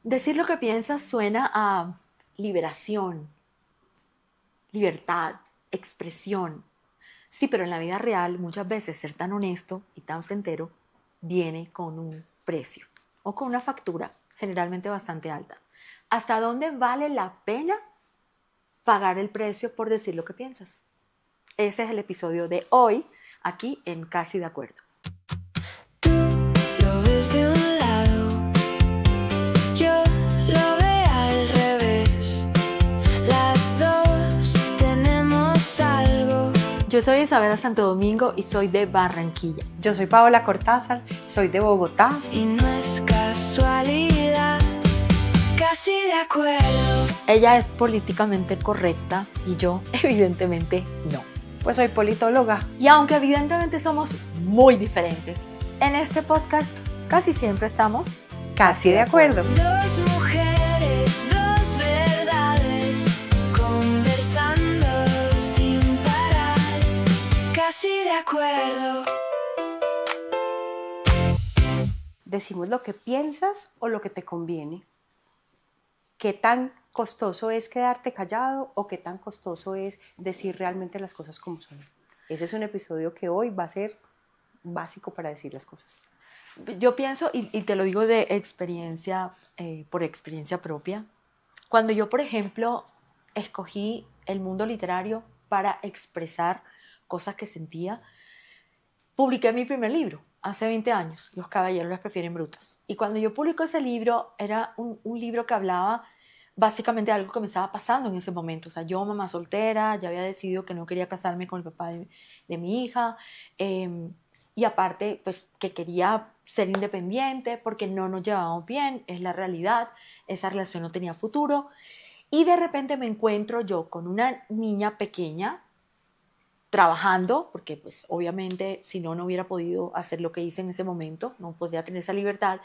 Decir lo que piensas suena a liberación, libertad, expresión. Sí, pero en la vida real muchas veces ser tan honesto y tan frentero viene con un precio o con una factura generalmente bastante alta. ¿Hasta dónde vale la pena pagar el precio por decir lo que piensas? Ese es el episodio de hoy, aquí en Casi de Acuerdo. Tú lo ves de un lado, yo lo veo al revés. Las dos tenemos algo. Yo soy Isabela Santo Domingo y soy de Barranquilla. Yo soy Paola Cortázar, soy de Bogotá. Y no es casualidad, casi de acuerdo. Ella es políticamente correcta y yo, evidentemente, no. Pues soy politóloga. Y aunque evidentemente somos muy diferentes, en este podcast casi siempre estamos Casi de acuerdo. Dos mujeres, dos verdades, conversando sin parar, casi de acuerdo. Decimos lo que piensas o lo que te conviene. ¿Qué tan costoso es quedarte callado o qué tan costoso es decir realmente las cosas como son? Ese es un episodio que hoy va a ser básico para decir las cosas. Yo pienso, y te lo digo de experiencia, por experiencia propia, cuando yo, por ejemplo, escogí el mundo literario para expresar cosas que sentía, publiqué mi primer libro hace 20 años, Los caballeros las prefieren brutas. Y cuando yo publico ese libro, era un libro que hablaba básicamente de algo que me estaba pasando en ese momento. O sea, yo, mamá soltera, ya había decidido que no quería casarme con el papá de mi hija. Y aparte, pues que quería ser independiente porque no nos llevábamos bien, es la realidad, esa relación no tenía futuro. Y de repente me encuentro yo con una niña pequeña trabajando, porque pues obviamente si no, no hubiera podido hacer lo que hice en ese momento, no podía tener esa libertad,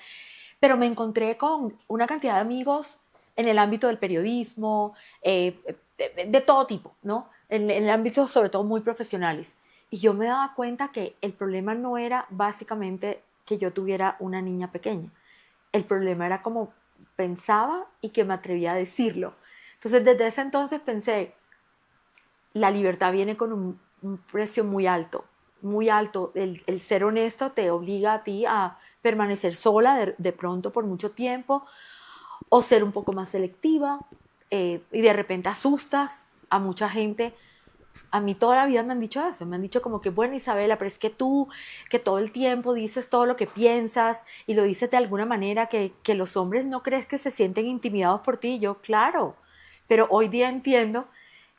pero me encontré con una cantidad de amigos en el ámbito del periodismo, de todo tipo, ¿no? En el ámbito sobre todo muy profesionales. Y yo me daba cuenta que el problema no era básicamente que yo tuviera una niña pequeña. El problema era cómo pensaba y que me atrevía a decirlo. Entonces, desde ese entonces pensé, la libertad viene con un precio muy alto, muy alto. El ser honesto te obliga a ti a permanecer sola de pronto por mucho tiempo o ser un poco más selectiva y de repente asustas a mucha gente. A mí toda la vida me han dicho eso, me han dicho como que, bueno, Isabela, pero es que tú, que todo el tiempo dices todo lo que piensas y lo dices de alguna manera que los hombres no crees que se sienten intimidados por ti. Y yo, claro, pero hoy día entiendo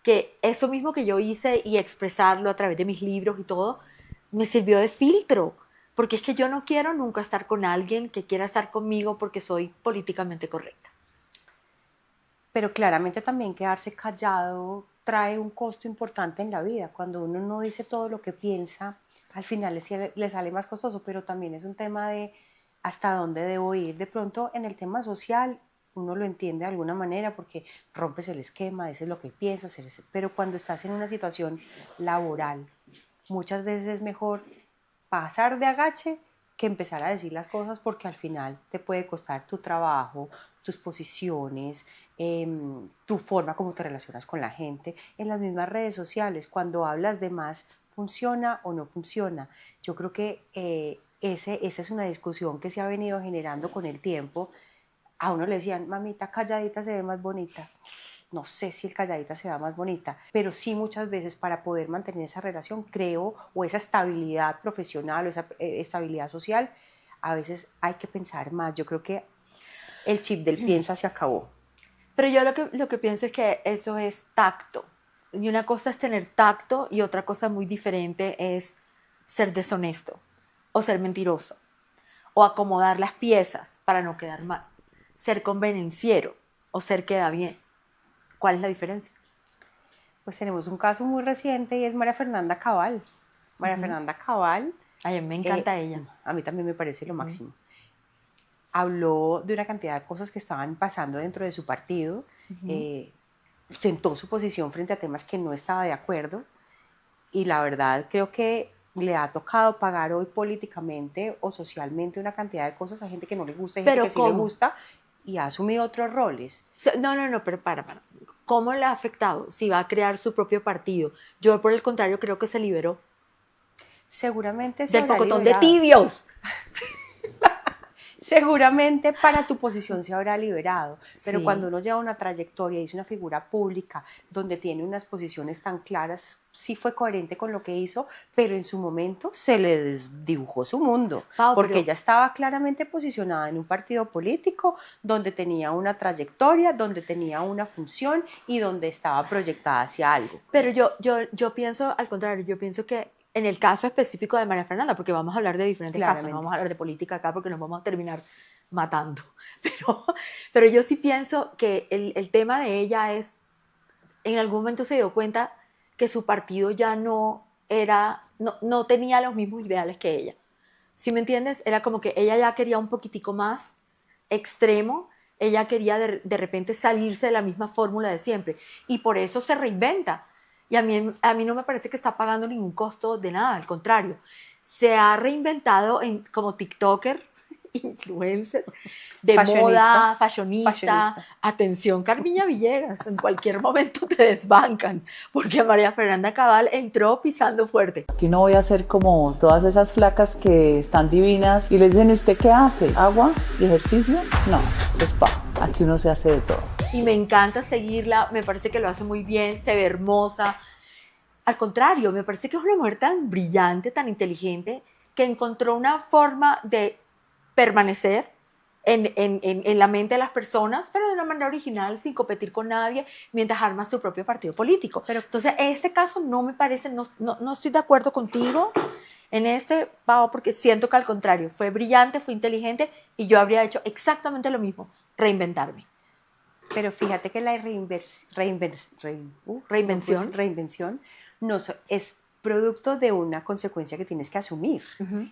que eso mismo que yo hice y expresarlo a través de mis libros y todo, me sirvió de filtro, porque es que yo no quiero nunca estar con alguien que quiera estar conmigo porque soy políticamente correcta. Pero claramente también quedarse callado trae un costo importante en la vida. Cuando uno no dice todo lo que piensa, al final le sale más costoso, pero también es un tema de hasta dónde debo ir. De pronto en el tema social uno lo entiende de alguna manera porque rompes el esquema, dices lo que piensas, pero cuando estás en una situación laboral, muchas veces es mejor pasar de agache que empezar a decir las cosas porque al final te puede costar tu trabajo, tus posiciones, tu forma como te relacionas con la gente. En las mismas redes sociales, cuando hablas de más, ¿funciona o no funciona? Yo creo que esa es una discusión que se ha venido generando con el tiempo. A uno le decían, mamita, calladita se ve más bonita. No sé si el calladita se vea más bonita, pero sí muchas veces para poder mantener esa relación, creo, o esa estabilidad profesional o esa estabilidad social, a veces hay que pensar más. Yo creo que el chip del piensa se acabó. Pero yo lo que pienso es que eso es tacto. Y una cosa es tener tacto y otra cosa muy diferente es ser deshonesto o ser mentiroso o acomodar las piezas para no quedar mal. Ser convenenciero o ser queda bien. ¿Cuál es la diferencia? Pues tenemos un caso muy reciente y es María Fernanda Cabal. María Fernanda Cabal. Ay, a mí me encanta ella. A mí también me parece lo máximo. Habló de una cantidad de cosas que estaban pasando dentro de su partido, sentó su posición frente a temas que no estaba de acuerdo y la verdad creo que le ha tocado pagar hoy políticamente o socialmente una cantidad de cosas a gente que no le gusta y gente que sí le gusta. y ha asumido otros roles. No, pero para. ¿Cómo le ha afectado si va a crear su propio partido? Yo, por el contrario, creo que se liberó Seguramente se del habrá pocotón de liberado. tibios. Seguramente para tu posición se habrá liberado, pero Sí. cuando uno lleva una trayectoria y es una figura pública donde tiene unas posiciones tan claras, sí fue coherente con lo que hizo, pero en su momento se le desdibujó su mundo, Pau, porque pero- ella estaba claramente posicionada en un partido político donde tenía una trayectoria, donde tenía una función y donde estaba proyectada hacia algo. Pero yo pienso, al contrario, yo pienso que en el caso específico de María Fernanda, porque vamos a hablar de diferentes casos, Claramente. no vamos a hablar de política acá porque nos vamos a terminar matando. Pero yo sí pienso que el tema de ella es, en algún momento se dio cuenta que su partido ya no tenía los mismos ideales que ella. ¿Sí me entiendes? Era como que ella ya quería un poquitico más extremo, ella quería de repente salirse de la misma fórmula de siempre y por eso se reinventa. Y a mí no me parece que está pagando ningún costo de nada, al contrario. Se ha reinventado como TikToker, influencer, de moda, fashionista. Atención, Carmiña Villegas, en cualquier momento te desbancan, porque María Fernanda Cabal entró pisando fuerte. Aquí no voy a ser como todas esas flacas que están divinas y les dicen, ¿usted qué hace? ¿Agua y ejercicio? No, eso es pa. Aquí uno se hace de todo. Y me encanta seguirla, me parece que lo hace muy bien, se ve hermosa. Al contrario, me parece que es una mujer tan brillante, tan inteligente, que encontró una forma de permanecer en la mente de las personas, pero de una manera original, sin competir con nadie, mientras arma su propio partido político. Pero entonces, en este caso no me parece, no estoy de acuerdo contigo en este, Pau, porque siento que al contrario, fue brillante, fue inteligente, y yo habría hecho exactamente lo mismo, reinventarme. Pero fíjate que la reinvención no es producto de una consecuencia que tienes que asumir.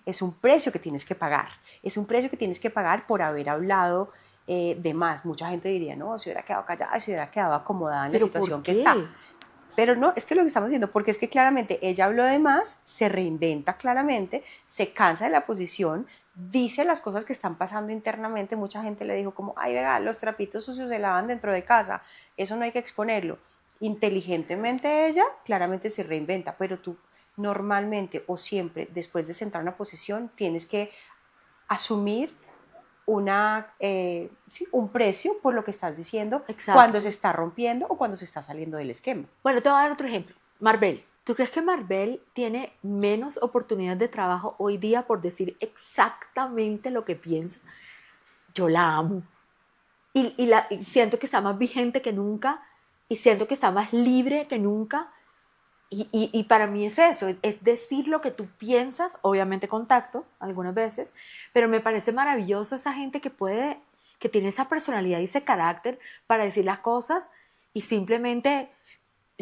Es un precio que tienes que pagar. Es un precio que tienes que pagar por haber hablado de más. Mucha gente diría, no, se hubiera quedado callada, se hubiera quedado acomodada en la situación que está. Pero no, es que lo que estamos haciendo, porque es que claramente ella habló de más, se reinventa claramente, se cansa de la posición, dice las cosas que están pasando internamente. Mucha gente le dijo como, ay, venga, los trapitos sucios se lavan dentro de casa, eso no hay que exponerlo. Inteligentemente ella claramente se reinventa, pero tú normalmente o siempre después de centrar una posición tienes que asumir un precio por lo que estás diciendo. Exacto. Cuando se está rompiendo o cuando se está saliendo del esquema. Bueno, te voy a dar otro ejemplo. Maribel. ¿Tú crees que Maribel tiene menos oportunidades de trabajo hoy día por decir exactamente lo que piensa? Yo la amo. Y siento que está más vigente que nunca y siento que está más libre que nunca. Y para mí es eso, es decir lo que tú piensas, obviamente con tacto, algunas veces, pero me parece maravilloso esa gente que tiene esa personalidad y ese carácter para decir las cosas y simplemente,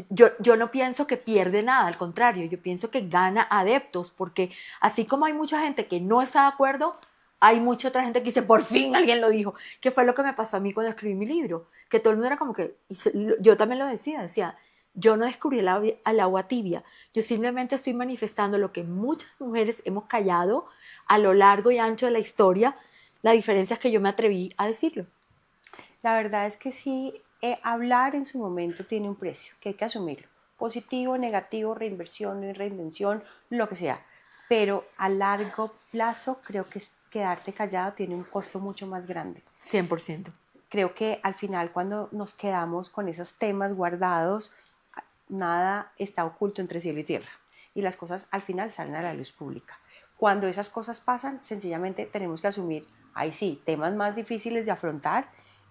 yo no pienso que pierde nada, al contrario, yo pienso que gana adeptos, porque así como hay mucha gente que no está de acuerdo, hay mucha otra gente que dice, por fin alguien lo dijo, que fue lo que me pasó a mí cuando escribí mi libro, que todo el mundo era como que, yo también lo decía, yo no descubrí el agua tibia, yo simplemente estoy manifestando lo que muchas mujeres hemos callado a lo largo y ancho de la historia, la diferencia es que yo me atreví a decirlo. La verdad es que sí, hablar en su momento tiene un precio, que hay que asumirlo, positivo, negativo, reinversión, no reinvención, lo que sea, pero a largo plazo creo que quedarte callado tiene un costo mucho más grande. 100%. Creo que al final cuando nos quedamos con esos temas guardados, nada está oculto entre cielo y tierra y las cosas al final salen a la luz pública. Cuando esas cosas pasan, sencillamente tenemos que asumir, ahí sí, temas más difíciles de afrontar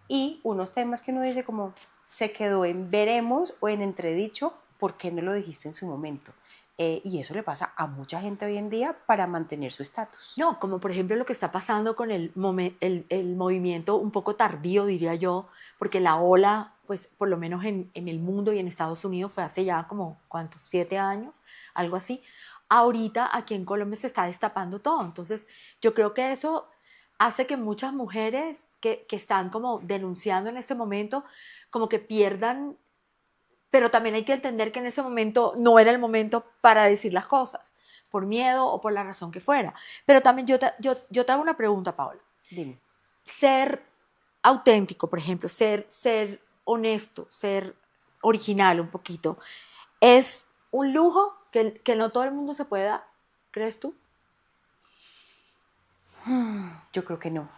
y unos temas que uno dice como se quedó en veremos o en entredicho, ¿por qué no lo dijiste en su momento? Y eso le pasa a mucha gente hoy en día para mantener su estatus. No, como por ejemplo lo que está pasando con el movimiento un poco tardío, diría yo, porque la ola, pues por lo menos en el mundo y en Estados Unidos fue hace ya como, ¿cuántos? 7 años, algo así. Ahorita aquí en Colombia se está destapando todo, entonces yo creo que eso hace que muchas mujeres que están como denunciando en este momento, como que pierdan. Pero también hay que entender que en ese momento no era el momento para decir las cosas, por miedo o por la razón que fuera. Pero también yo te hago una pregunta, Paola. Dime. Ser auténtico, por ejemplo, ser honesto, ser original un poquito, es un lujo que no todo el mundo se puede dar, ¿crees tú? Yo creo que no.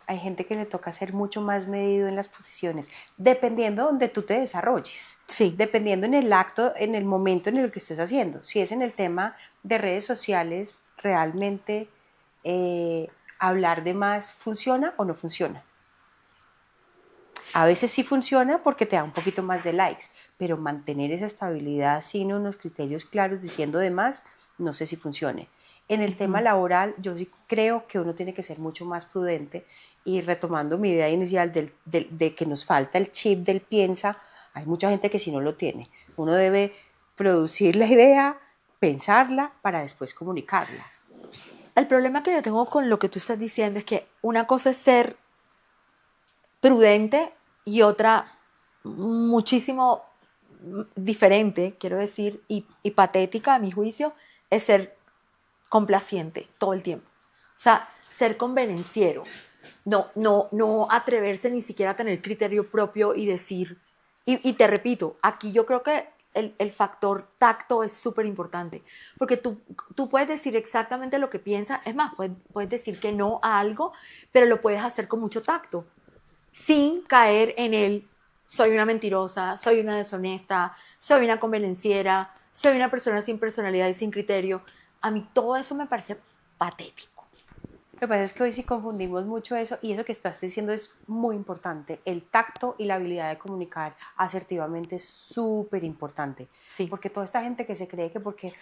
Hay gente que le toca ser mucho más medido en las posiciones, dependiendo donde tú te desarrolles, Sí. dependiendo en el acto, en el momento en el que estés haciendo. Si es en el tema de redes sociales, realmente hablar de más funciona o no funciona. A veces sí funciona porque te da un poquito más de likes, pero mantener esa estabilidad sin unos criterios claros diciendo de más, no sé si funcione. En el tema laboral, yo sí creo que uno tiene que ser mucho más prudente y retomando mi idea inicial de que nos falta el chip del piensa, hay mucha gente que sí no lo tiene. Uno debe producir la idea, pensarla para después comunicarla. El problema que yo tengo con lo que tú estás diciendo es que una cosa es ser prudente y otra muchísimo diferente, quiero decir, y patética a mi juicio, es ser complaciente todo el tiempo. O sea, ser convenenciero. No atreverse ni siquiera a tener criterio propio y decir, y te repito, aquí yo creo que el factor tacto es súper importante, porque tú puedes decir exactamente lo que piensas, es más, puedes decir que no a algo, pero lo puedes hacer con mucho tacto, sin caer en el soy una mentirosa, soy una deshonesta, soy una convenenciera, soy una persona sin personalidad y sin criterio. A mí todo eso me parece patético. Lo que pasa es que hoy sí confundimos mucho eso y eso que estás diciendo es muy importante. El tacto y la habilidad de comunicar asertivamente es súper importante. Sí. Porque toda esta gente que se cree que porque,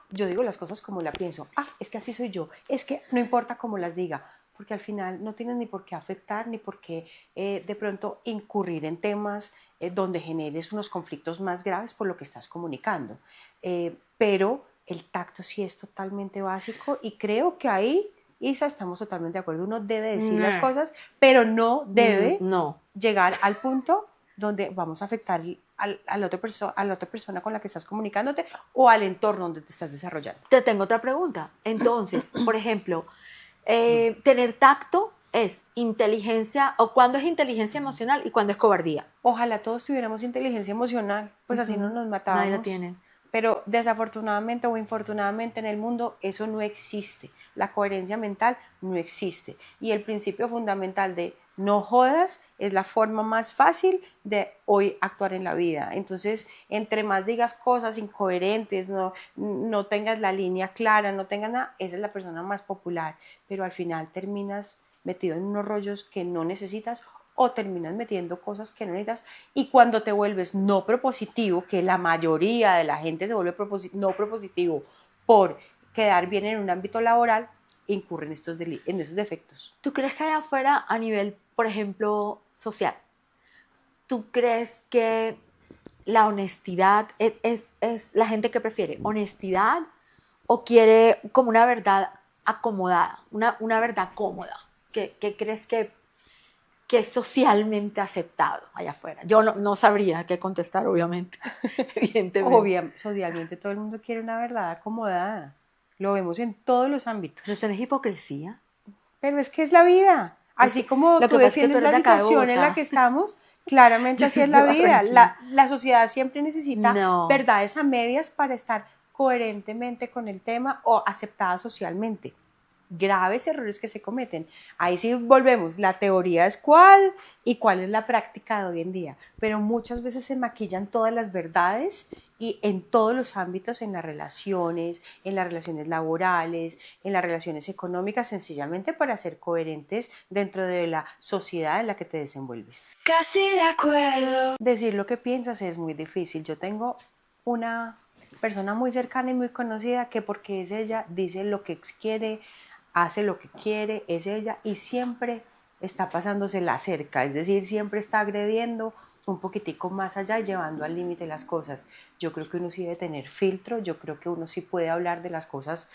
yo digo las cosas como la pienso, es que así soy yo, es que no importa cómo las diga, porque al final no tienes ni por qué afectar, ni por qué de pronto incurrir en temas donde generes unos conflictos más graves por lo que estás comunicando. Pero el tacto sí es totalmente básico y creo que ahí, Isa, estamos totalmente de acuerdo. Uno debe decir las cosas, pero no debe llegar al punto donde vamos a afectar a la otra persona con la que estás comunicándote o al entorno donde te estás desarrollando. Te tengo otra pregunta. Entonces, por ejemplo, tener tacto es inteligencia, o cuándo es inteligencia emocional y cuándo es cobardía. Ojalá todos tuviéramos inteligencia emocional, pues así no nos matábamos. Nadie la tiene. Pero desafortunadamente o infortunadamente en el mundo eso no existe. La coherencia mental no existe. Y el principio fundamental de no jodas es la forma más fácil de hoy actuar en la vida. Entonces, entre más digas cosas incoherentes, no tengas la línea clara, no tengas nada, esa es la persona más popular. Pero al final terminas metido en unos rollos que no necesitas o terminas metiendo cosas que no necesitas y cuando te vuelves no propositivo, que la mayoría de la gente se vuelve no propositivo por quedar bien en un ámbito laboral, incurre en estos defectos. ¿Tú crees que allá afuera a nivel, por ejemplo, social, tú crees que la honestidad es la gente que prefiere honestidad o quiere como una verdad acomodada, una verdad cómoda? ¿Qué crees que es socialmente aceptado allá afuera? Yo no sabría qué contestar, obviamente. Evidentemente. Socialmente todo el mundo quiere una verdad acomodada. Lo vemos en todos los ámbitos. ¿Eso no es hipocresía? Pero es que es la vida. Así como tú defiendes la situación en la que estamos, claramente así es la vida. La sociedad siempre necesita verdades a medias para estar coherentemente con el tema o aceptada socialmente. Graves errores que se cometen. Ahí sí volvemos, la teoría es cuál y cuál es la práctica de hoy en día, pero muchas veces se maquillan todas las verdades y en todos los ámbitos, en las relaciones laborales, en las relaciones económicas, sencillamente para ser coherentes dentro de la sociedad en la que te desenvuelves. Casi de acuerdo. Decir lo que piensas es muy difícil. Yo tengo una persona muy cercana y muy conocida que porque es ella, dice lo que quiere, hace lo que quiere, es ella y siempre está pasándose la cerca, es decir, siempre está agrediendo un poquitico más allá y llevando al límite las cosas. Yo creo que uno sí debe tener filtro, yo creo que uno sí puede hablar de las cosas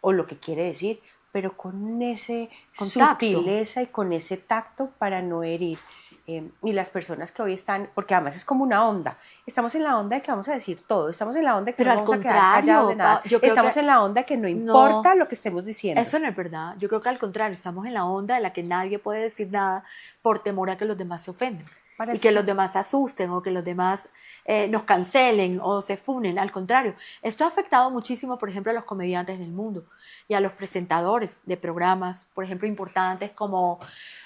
o lo que quiere decir, pero con ese sutileza y con ese tacto para no herir. Y las personas que hoy están, porque además es como una onda, estamos en la onda de que vamos a decir todo, estamos en la onda de que Pero no al vamos a quedar callados de nada, yo creo estamos que en la onda de que no importa lo que estemos diciendo. eso no es verdad. Yo creo que al contrario, estamos en la onda de la que nadie puede decir nada por temor a que los demás se ofenden. Y que los demás se asusten o que los demás nos cancelen o se funen. Al contrario, esto ha afectado muchísimo, por ejemplo, a los comediantes en el mundo y a los presentadores de programas, por ejemplo, importantes como,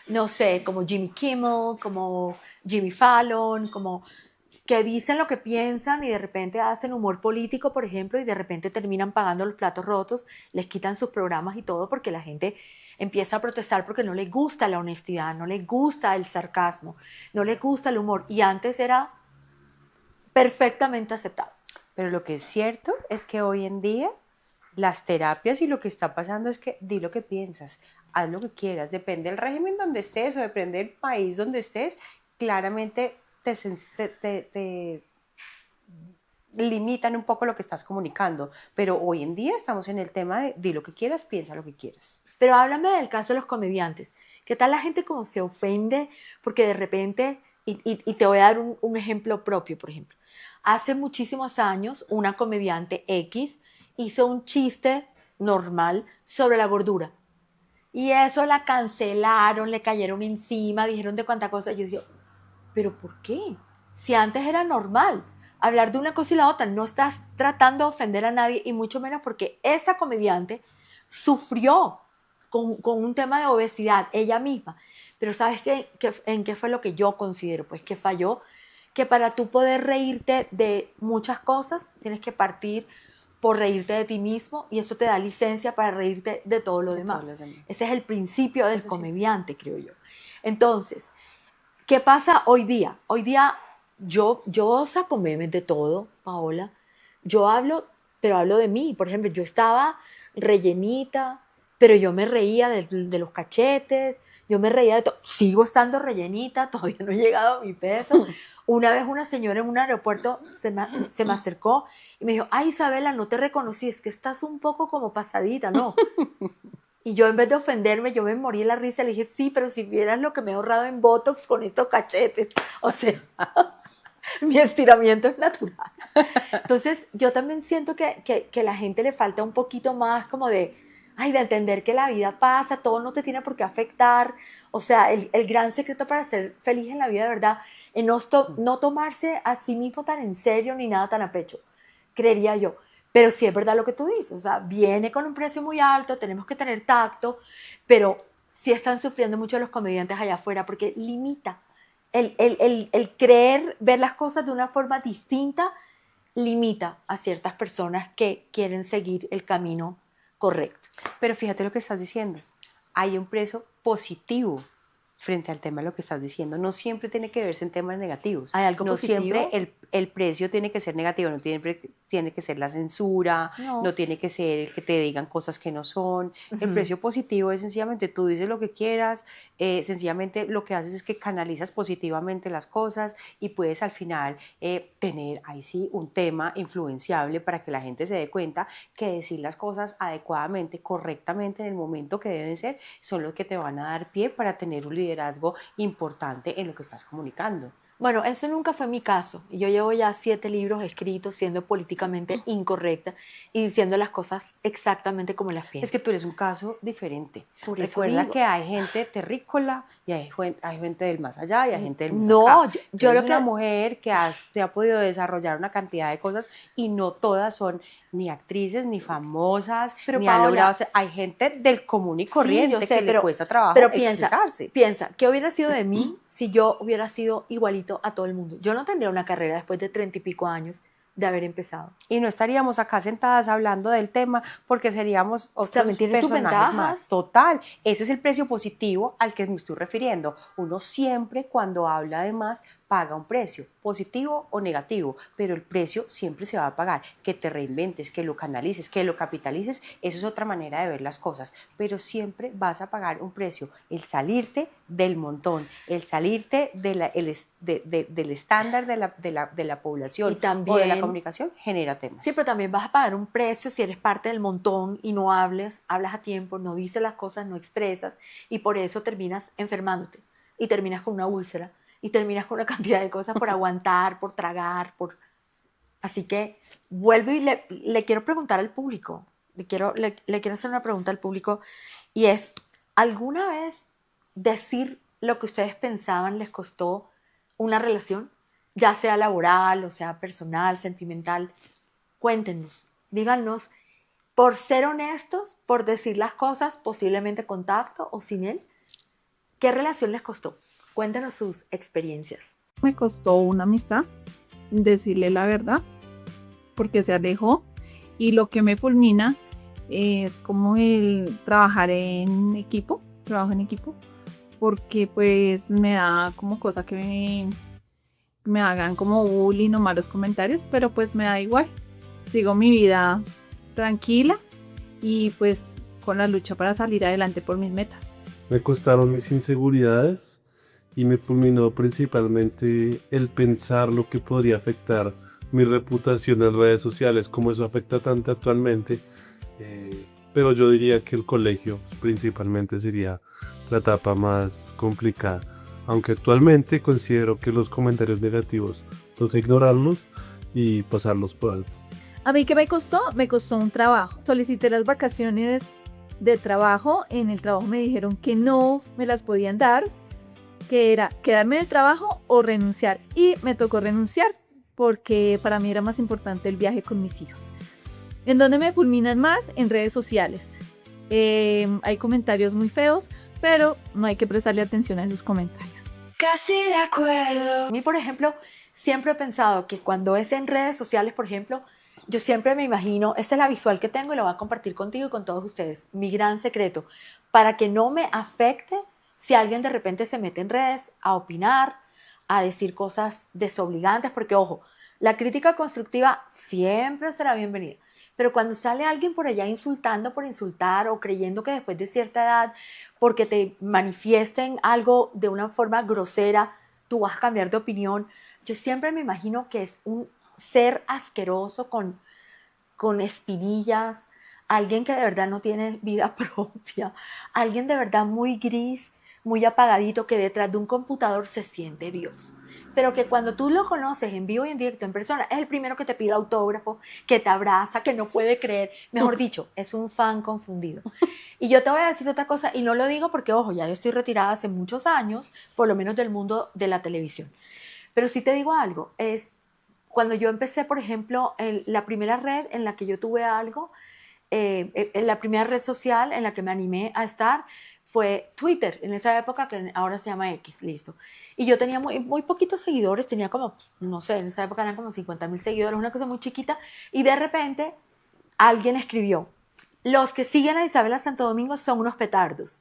no sé, como Jimmy Kimmel, como Jimmy Fallon, como que dicen lo que piensan y de repente hacen humor político, por ejemplo, y de repente terminan pagando los platos rotos, les quitan sus programas y todo porque la gente empieza a protestar porque no les gusta la honestidad, no les gusta el sarcasmo, no les gusta el humor. Y antes era perfectamente aceptado. Pero lo que es cierto es que hoy en día las terapias y lo que está pasando es que di lo que piensas, haz lo que quieras, depende del régimen donde estés o depende del país donde estés, claramente te limitan un poco lo que estás comunicando, pero hoy en día estamos en el tema de di lo que quieras, piensa lo que quieras. Pero háblame del caso de los comediantes. ¿Qué tal la gente como se ofende? Porque de repente, y te voy a dar un ejemplo propio, por ejemplo. Hace muchísimos años, una comediante X hizo un chiste normal sobre la gordura. Y eso la cancelaron, le cayeron encima, dijeron de cuánta cosa. Yo digo, ¿pero por qué? Si antes era normal hablar de una cosa y la otra, no estás tratando de ofender a nadie y mucho menos porque esta comediante sufrió con un tema de obesidad ella misma. Pero ¿sabes en qué fue lo que yo considero? Pues que falló, que para tú poder reírte de muchas cosas tienes que partir por reírte de ti mismo y eso te da licencia para reírte de todo lo demás. Ese es el principio del comediante, creo yo. Entonces, ¿qué pasa hoy día? Hoy día yo saco memes de todo, Paola. Yo hablo, pero hablo de mí. Por ejemplo, yo estaba rellenita, pero yo me reía de los cachetes, yo me reía de todo. Sigo estando rellenita, todavía no he llegado a mi peso. Una vez una señora en un aeropuerto se me acercó y me dijo, ay, Isabela, no te reconocí, es que estás un poco como pasadita, ¿no? Y yo en vez de ofenderme, yo me morí de la risa, le dije, sí, pero si vieras lo que me he ahorrado en Botox con estos cachetes. O sea, mi estiramiento es natural. Entonces, yo también siento que la gente le falta un poquito más como de entender que la vida pasa, todo no te tiene por qué afectar. O sea, el gran secreto para ser feliz en la vida, de verdad, es no tomarse a sí mismo tan en serio ni nada tan a pecho, creería yo. Pero sí es verdad lo que tú dices, o sea, viene con un precio muy alto, tenemos que tener tacto, pero sí están sufriendo mucho los comediantes allá afuera porque limita. El creer, ver las cosas de una forma distinta, limita a ciertas personas que quieren seguir el camino correcto. Pero fíjate lo que estás diciendo, hay un precio positivo frente al tema de lo que estás diciendo. No siempre tiene que verse en temas negativos. ¿Hay algo no positivo? Siempre el precio tiene que ser negativo, no tiene que ser la censura, no tiene que ser el que te digan cosas que no son. El precio positivo es sencillamente tú dices lo que quieras, sencillamente lo que haces es que canalizas positivamente las cosas y puedes al final tener ahí sí un tema influenciable para que la gente se dé cuenta que decir las cosas adecuadamente, correctamente en el momento que deben ser, son los que te van a dar pie para tener un liderazgo importante en lo que estás comunicando. Bueno, eso nunca fue mi caso. Yo llevo ya 7 libros escritos siendo políticamente incorrecta y diciendo las cosas exactamente como las pienso. Es que tú eres un caso diferente. Por eso Recuerda digo. que hay gente terrícola y hay gente del más allá y hay gente del más No, acá. yo eres lo una que... mujer que te ha podido desarrollar una cantidad de cosas y no todas son ni actrices, ni famosas, Pero ni Paola, han logrado ser. Hay gente del común y corriente yo sé, que le cuesta trabajo pero expresarse. piensa, ¿qué hubiera sido de mí si yo hubiera sido igualito a todo el mundo? Yo no tendría una carrera después de 30 y pico años de haber empezado. Y no estaríamos acá sentadas hablando del tema porque seríamos otros También tiene sus personajes ventajas. más. Total, ese es el precio positivo al que me estoy refiriendo. Uno siempre cuando habla de más paga un precio, positivo o negativo, pero el precio siempre se va a pagar. Que te reinventes, que lo canalices, que lo capitalices, eso es otra manera de ver las cosas, pero siempre vas a pagar un precio. El salirte del montón, el salirte del estándar de la población Y también, o de la comunicación genera temas. Sí, pero también vas a pagar un precio si eres parte del montón y no hablas a tiempo, no dices las cosas, no expresas y por eso terminas enfermándote y terminas con una úlcera y terminas con una cantidad de cosas por aguantar, por tragar, por... Así que vuelvo y le quiero preguntar al público, le quiero hacer una pregunta al público y es, ¿alguna vez decir lo que ustedes pensaban les costó una relación? Ya sea laboral, o sea personal, sentimental. Cuéntenos, díganos, por ser honestos, por decir las cosas, posiblemente contacto o sin él, ¿qué relación les costó? Cuéntenos sus experiencias. Me costó una amistad decirle la verdad porque se alejó y lo que me fulmina es como el trabajo en equipo porque pues me da como cosa que me hagan como bullying o malos comentarios, pero pues me da igual, sigo mi vida tranquila y pues con la lucha para salir adelante por mis metas. Me costaron mis inseguridades y me fulminó principalmente el pensar lo que podría afectar mi reputación en redes sociales, como eso afecta tanto actualmente. Pero yo diría que el colegio principalmente sería la etapa más complicada. Aunque actualmente considero que los comentarios negativos toca ignorarlos y pasarlos por alto. ¿A mí qué me costó? Me costó un trabajo. Solicité las vacaciones de trabajo. En el trabajo me dijeron que no me las podían dar, que era quedarme en el trabajo o renunciar. Y me tocó renunciar porque para mí era más importante el viaje con mis hijos. ¿En dónde me fulminan más? En redes sociales. Hay comentarios muy feos, pero no hay que prestarle atención a esos comentarios. Casi de acuerdo. A mí, por ejemplo, siempre he pensado que cuando es en redes sociales, por ejemplo, yo siempre me imagino, esta es la visual que tengo y la voy a compartir contigo y con todos ustedes, mi gran secreto, para que no me afecte si alguien de repente se mete en redes a opinar, a decir cosas desobligantes, porque ojo, la crítica constructiva siempre será bienvenida, pero cuando sale alguien por allá insultando por insultar o creyendo que después de cierta edad, porque te manifiesten algo de una forma grosera, tú vas a cambiar de opinión, yo siempre me imagino que es un ser asqueroso con espinillas, alguien que de verdad no tiene vida propia, alguien de verdad muy gris, muy apagadito, que detrás de un computador se siente Dios. Pero que cuando tú lo conoces en vivo y en directo, en persona, es el primero que te pide autógrafo, que te abraza, que no puede creer. Mejor dicho, es un fan confundido. Y yo te voy a decir otra cosa, y no lo digo porque, ojo, ya yo estoy retirada hace muchos años, por lo menos del mundo de la televisión. Pero sí te digo algo, es cuando yo empecé, por ejemplo, en la primera red en la que yo tuve algo, en la primera red social en la que me animé a estar, fue Twitter, en esa época que ahora se llama X, listo. Y yo tenía muy poquitos seguidores, tenía como, no sé, en esa época eran como 50,000 seguidores, una cosa muy chiquita, y de repente alguien escribió, los que siguen a Isabela Santo Domingo son unos petardos.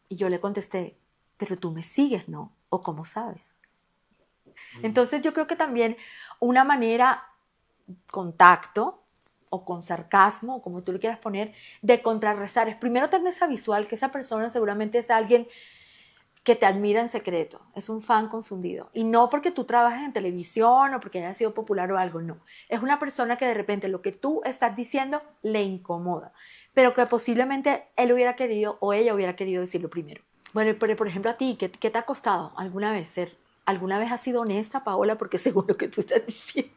Y yo le contesté, pero tú me sigues, ¿no? ¿O cómo sabes? Entonces yo creo que también una manera, contacto, o con sarcasmo, o como tú le quieras poner, de contrarrestar, es primero tener esa visual, que esa persona seguramente es alguien que te admira en secreto, es un fan confundido, y no porque tú trabajes en televisión o porque hayas sido popular o algo, no, es una persona que de repente lo que tú estás diciendo le incomoda, pero que posiblemente él hubiera querido o ella hubiera querido decirlo primero. Bueno, pero por ejemplo a ti, ¿qué te ha costado alguna vez alguna vez has sido honesta, Paola? Porque según lo que tú estás diciendo,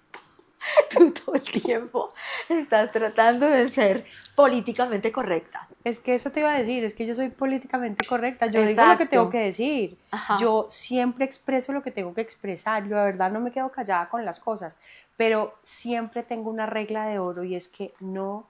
tú todo el tiempo estás tratando de ser políticamente correcta. Es que eso te iba a decir, es que yo soy políticamente correcta, yo digo Exacto. lo que tengo que decir, Ajá. yo siempre expreso lo que tengo que expresar, yo de verdad no me quedo callada con las cosas, pero siempre tengo una regla de oro y es que no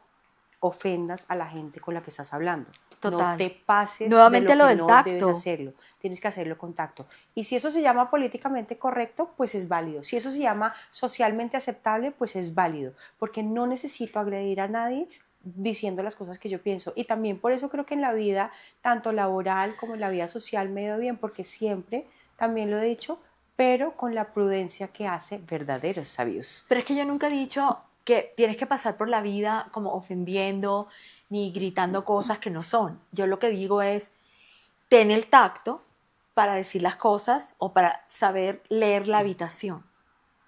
ofendas a la gente con la que estás hablando. Total. No te pases Nuevamente de lo lo que del no tacto. debes hacerlo. Tienes que hacerlo con tacto. Y si eso se llama políticamente correcto, pues es válido. Si eso se llama socialmente aceptable, pues es válido. Porque no necesito agredir a nadie diciendo las cosas que yo pienso. Y también por eso creo que en la vida, tanto laboral como en la vida social, me he ido bien, porque siempre, también lo he dicho, pero con la prudencia que hace verdaderos sabios. Pero es que yo nunca he dicho que tienes que pasar por la vida como ofendiendo ni gritando cosas que no son. Yo lo que digo es, ten el tacto para decir las cosas o para saber leer la habitación.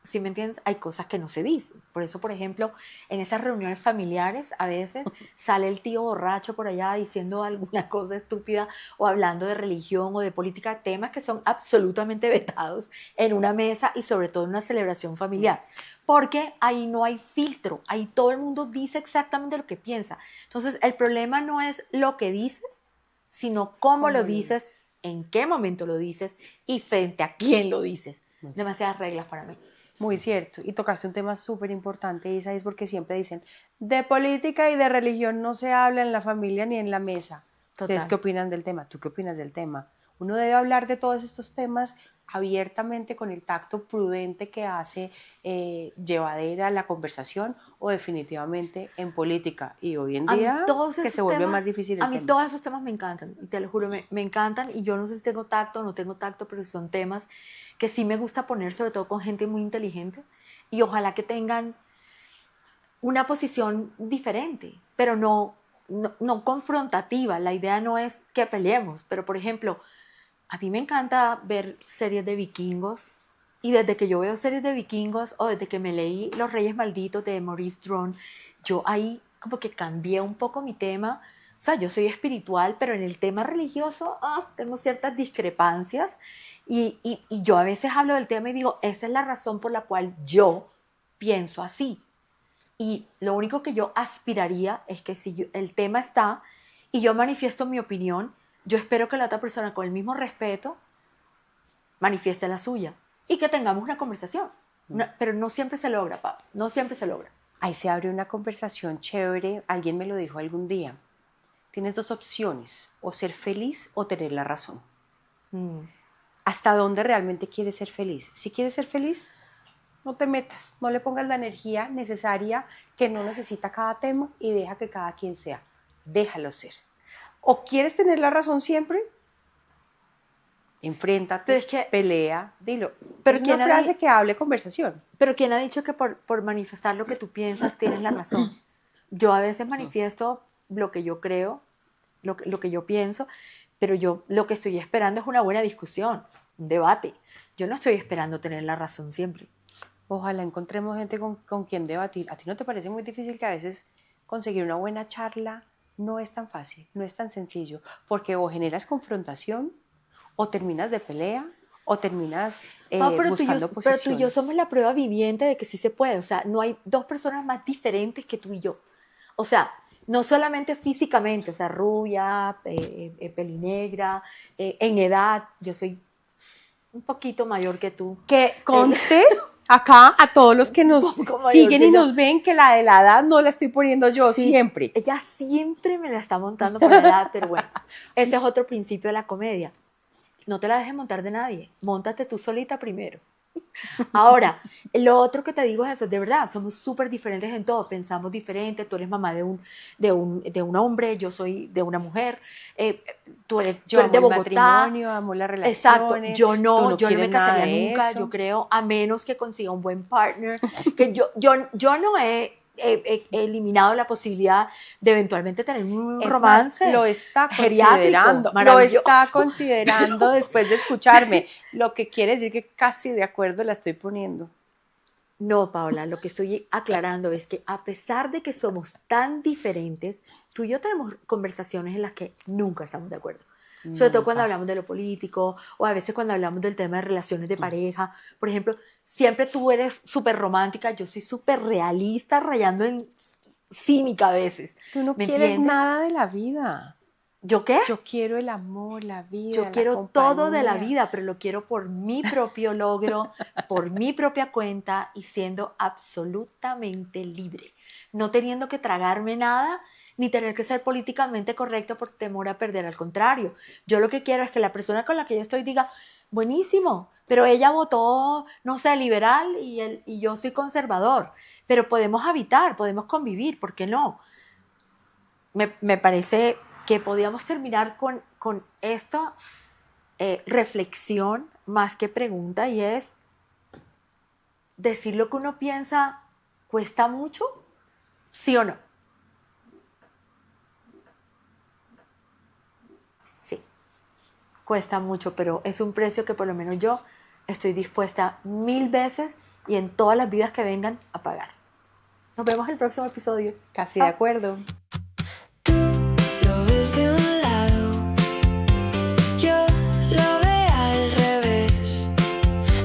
¿sí me entiendes? Hay cosas que no se dicen. Por eso, por ejemplo, en esas reuniones familiares a veces sale el tío borracho por allá diciendo alguna cosa estúpida o hablando de religión o de política, temas que son absolutamente vetados en una mesa y sobre todo en una celebración familiar. Porque ahí no hay filtro, ahí todo el mundo dice exactamente lo que piensa. Entonces, el problema no es lo que dices, sino cómo lo dices, en qué momento lo dices y frente a quién lo dices. Demasiadas reglas para mí. Muy cierto, y tocaste un tema súper importante, Isa, es porque siempre dicen, de política y de religión no se habla en la familia ni en la mesa. ¿Ustedes Total. qué opinan del tema? ¿Tú qué opinas del tema? Uno debe hablar de todos estos temas abiertamente, con el tacto prudente que hace llevadera la conversación, o definitivamente en política. Y hoy en A mí día todos que esos se vuelve temas, más difícil el a mí tema. todos esos temas me encantan, y te lo juro, me encantan, y yo no sé si tengo tacto o no tengo tacto, pero son temas que sí me gusta poner, sobre todo con gente muy inteligente, y ojalá que tengan una posición diferente, pero no confrontativa. La idea no es que peleemos, pero por ejemplo, a mí me encanta ver series de vikingos, y desde que yo veo series de vikingos o desde que me leí Los Reyes Malditos de Maurice Strong, yo ahí como que cambié un poco mi tema. O sea, yo soy espiritual, pero en el tema religioso tengo ciertas discrepancias, y yo a veces hablo del tema y digo, esa es la razón por la cual yo pienso así. Y lo único que yo aspiraría es que si el tema está y yo manifiesto mi opinión, yo espero que la otra persona con el mismo respeto manifieste la suya y que tengamos una conversación. Pero no siempre se logra, Pablo, no siempre se logra. Ahí se abre una conversación chévere, alguien me lo dijo algún día. Tienes dos opciones, o ser feliz o tener la razón. ¿Hasta dónde realmente quieres ser feliz? Si quieres ser feliz, no te metas, no le pongas la energía necesaria que no necesita cada tema y deja que cada quien sea. Déjalo ser. ¿O quieres tener la razón siempre? Enfréntate, Pero es que- pelea, dilo. pero Es una ¿quién ha frase di- que hable conversación. Pero ¿quién ha dicho que por manifestar lo que tú piensas tienes la razón? Yo a veces manifiesto lo que yo creo, lo que yo pienso, pero yo lo que estoy esperando es una buena discusión, un debate. Yo no estoy esperando tener la razón siempre. Ojalá encontremos gente con quien debatir. ¿A ti no te parece muy difícil que a veces conseguir una buena charla no es tan fácil, no es tan sencillo? Porque o generas confrontación, o terminas de pelea, o terminas buscando Pero posiciones. tú y yo somos la prueba viviente de que sí se puede. O sea, no hay dos personas más diferentes que tú y yo. O sea, no solamente físicamente, o sea, rubia, pelinegra, en edad, yo soy un poquito mayor que tú. Que conste acá a todos los que nos Un poco mayor siguen que y yo. nos ven que la de la edad no la estoy poniendo yo Sí, siempre. Ella siempre me la está montando por la edad, pero bueno, ese es otro principio de la comedia. No te la dejes montar de nadie, móntate tú solita primero. Ahora, lo otro que te digo es eso, de verdad, somos súper diferentes en todo, pensamos diferente, tú eres mamá de un hombre, yo soy de una mujer, tú Yo eres amo de el Bogotá. matrimonio, amo las Exacto, relaciones. yo tú no me quieres nada casaría de nunca, eso. yo creo, a menos que consiga un buen partner, que yo no he eliminado la posibilidad de eventualmente tener un Es romance. más, lo está geriátrico, considerando, lo maravilloso. está considerando después de escucharme, lo que quiere decir que casi de acuerdo la estoy poniendo. No, Paola, lo que estoy aclarando es que a pesar de que somos tan diferentes, tú y yo tenemos conversaciones en las que nunca estamos de acuerdo. Sobre todo cuando Nunca. hablamos de lo político o a veces cuando hablamos del tema de relaciones de pareja. Por ejemplo, siempre tú eres súper romántica, yo soy súper realista, rayando en cínica a veces. Tú no ¿Me quieres entiendes? nada de la vida. ¿Yo qué? Yo quiero el amor, la vida, Yo la quiero todo de la compañía. vida, pero lo quiero por mi propio logro, por mi propia cuenta y siendo absolutamente libre. No teniendo que tragarme nada, ni tener que ser políticamente correcto por temor a perder. Al contrario, yo lo que quiero es que la persona con la que yo estoy diga, buenísimo, pero ella votó, no sé, liberal y yo soy conservador. Pero podemos habitar, podemos convivir, ¿por qué no? Me parece que podíamos terminar con esta reflexión más que pregunta, y es decir lo que uno piensa cuesta mucho, ¿sí o no? Sí, cuesta mucho, pero es un precio que por lo menos yo estoy dispuesta 1000 veces y en todas las vidas que vengan a pagar. Nos vemos en el próximo episodio. Casi de acuerdo. Tú lo ves de un lado, yo lo veo al revés.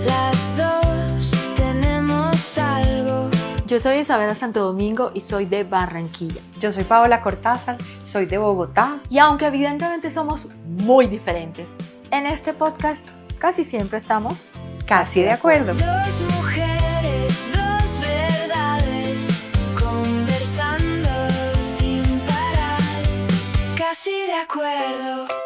Las dos tenemos algo. Yo soy Isabela Santo Domingo y soy de Barranquilla. Yo soy Paola Cortázar, soy de Bogotá. Y aunque evidentemente somos muy diferentes, en este podcast casi siempre estamos Casi de acuerdo. Dos mujeres, dos verdades, conversando sin parar. Casi de acuerdo.